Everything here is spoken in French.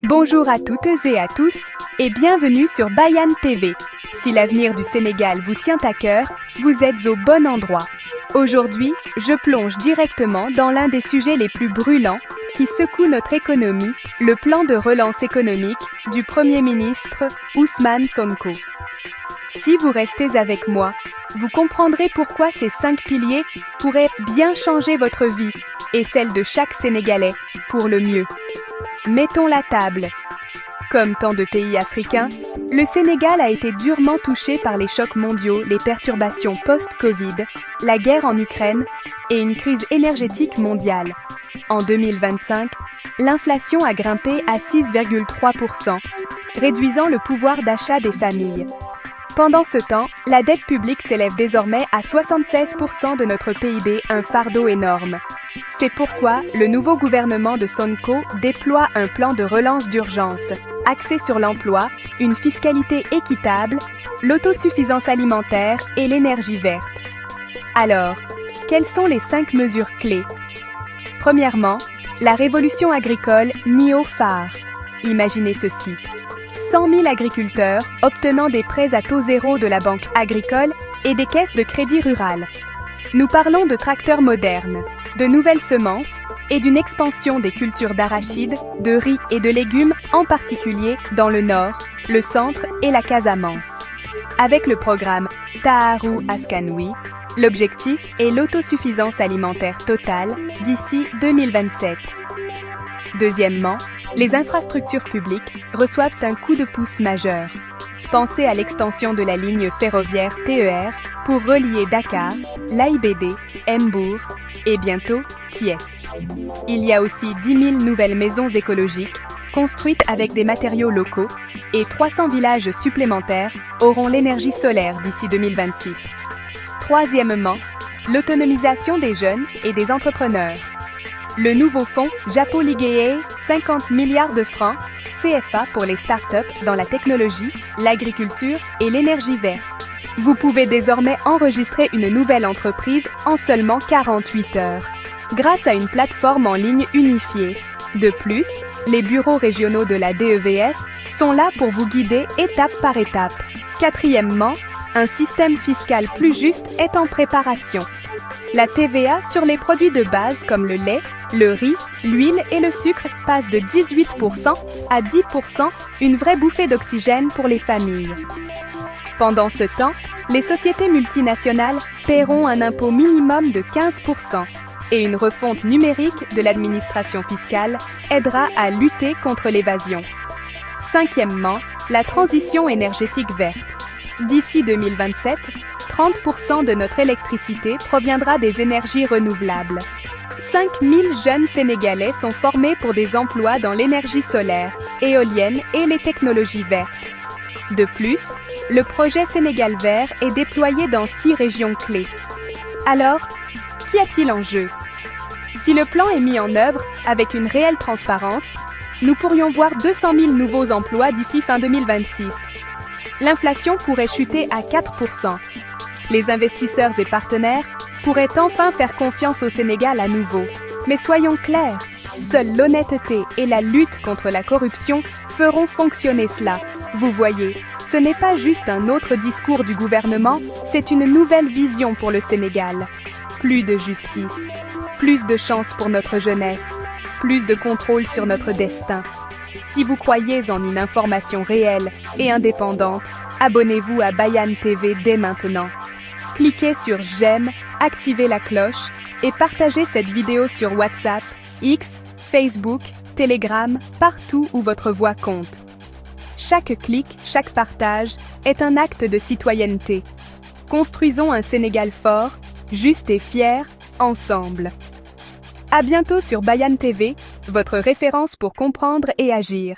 Bonjour à toutes et à tous, et bienvenue sur Bayane TV. Si l'avenir du Sénégal vous tient à cœur, vous êtes au bon endroit. Aujourd'hui, je plonge directement dans l'un des sujets les plus brûlants qui secoue notre économie, le plan de relance économique du Premier ministre Ousmane Sonko. Si vous restez avec moi, vous comprendrez pourquoi ces 5 piliers pourraient bien changer votre vie et celle de chaque Sénégalais pour le mieux. Mettons la table. Comme tant de pays africains, le Sénégal a été durement touché par les chocs mondiaux, les perturbations post-Covid, la guerre en Ukraine et une crise énergétique mondiale. En 2025, l'inflation a grimpé à 6,3%, réduisant le pouvoir d'achat des familles. Pendant ce temps, la dette publique s'élève désormais à 76% de notre PIB, un fardeau énorme. C'est pourquoi le nouveau gouvernement de Sonko déploie un plan de relance d'urgence, axé sur l'emploi, une fiscalité équitable, l'autosuffisance alimentaire et l'énergie verte. Alors, quelles sont les 5 mesures clés? Premièrement, la révolution agricole NIO phare. Imaginez ceci. 100 000 agriculteurs obtenant des prêts à taux zéro de la Banque agricole et des caisses de crédit rural. Nous parlons de tracteurs modernes, de nouvelles semences et d'une expansion des cultures d'arachides, de riz et de légumes, en particulier dans le nord, le centre et la Casamance. Avec le programme Taharu Askanoui, l'objectif est l'autosuffisance alimentaire totale d'ici 2027. Deuxièmement, les infrastructures publiques reçoivent un coup de pouce majeur. Pensez à l'extension de la ligne ferroviaire TER pour relier Dakar, l'AIBD, Mbour et bientôt Thiès. Il y a aussi 10 000 nouvelles maisons écologiques construites avec des matériaux locaux et 300 villages supplémentaires auront l'énergie solaire d'ici 2026. Troisièmement, l'autonomisation des jeunes et des entrepreneurs. Le nouveau fonds Japo Ligeye, 50 milliards de francs CFA pour les startups dans la technologie, l'agriculture et l'énergie verte. Vous pouvez désormais enregistrer une nouvelle entreprise en seulement 48 heures, grâce à une plateforme en ligne unifiée. De plus, les bureaux régionaux de la DEVS sont là pour vous guider étape par étape. Quatrièmement, un système fiscal plus juste est en préparation. La TVA sur les produits de base comme le lait, le riz, l'huile et le sucre passe de 18% à 10%, une vraie bouffée d'oxygène pour les familles. Pendant ce temps, les sociétés multinationales paieront un impôt minimum de 15% et une refonte numérique de l'administration fiscale aidera à lutter contre l'évasion. Cinquièmement, la transition énergétique verte. D'ici 2027, 30% de notre électricité proviendra des énergies renouvelables. 5 000 jeunes Sénégalais sont formés pour des emplois dans l'énergie solaire, éolienne et les technologies vertes. De plus, le projet Sénégal Vert est déployé dans 6 régions clés. Alors, qu'y a-t-il en jeu? Si le plan est mis en œuvre avec une réelle transparence, nous pourrions voir 200 000 nouveaux emplois d'ici fin 2026. L'inflation pourrait chuter à 4%. Les investisseurs et partenaires pourraient enfin faire confiance au Sénégal à nouveau. Mais soyons clairs, seule l'honnêteté et la lutte contre la corruption feront fonctionner cela. Vous voyez, ce n'est pas juste un autre discours du gouvernement, c'est une nouvelle vision pour le Sénégal. Plus de justice, plus de chance pour notre jeunesse, plus de contrôle sur notre destin. Si vous croyez en une information réelle et indépendante, abonnez-vous à Bayane TV dès maintenant. Cliquez sur j'aime, activez la cloche et partagez cette vidéo sur WhatsApp, X, Facebook, Telegram, partout où votre voix compte. Chaque clic, chaque partage est un acte de citoyenneté. Construisons un Sénégal fort, juste et fier, ensemble. À bientôt sur Bayane TV, votre référence pour comprendre et agir.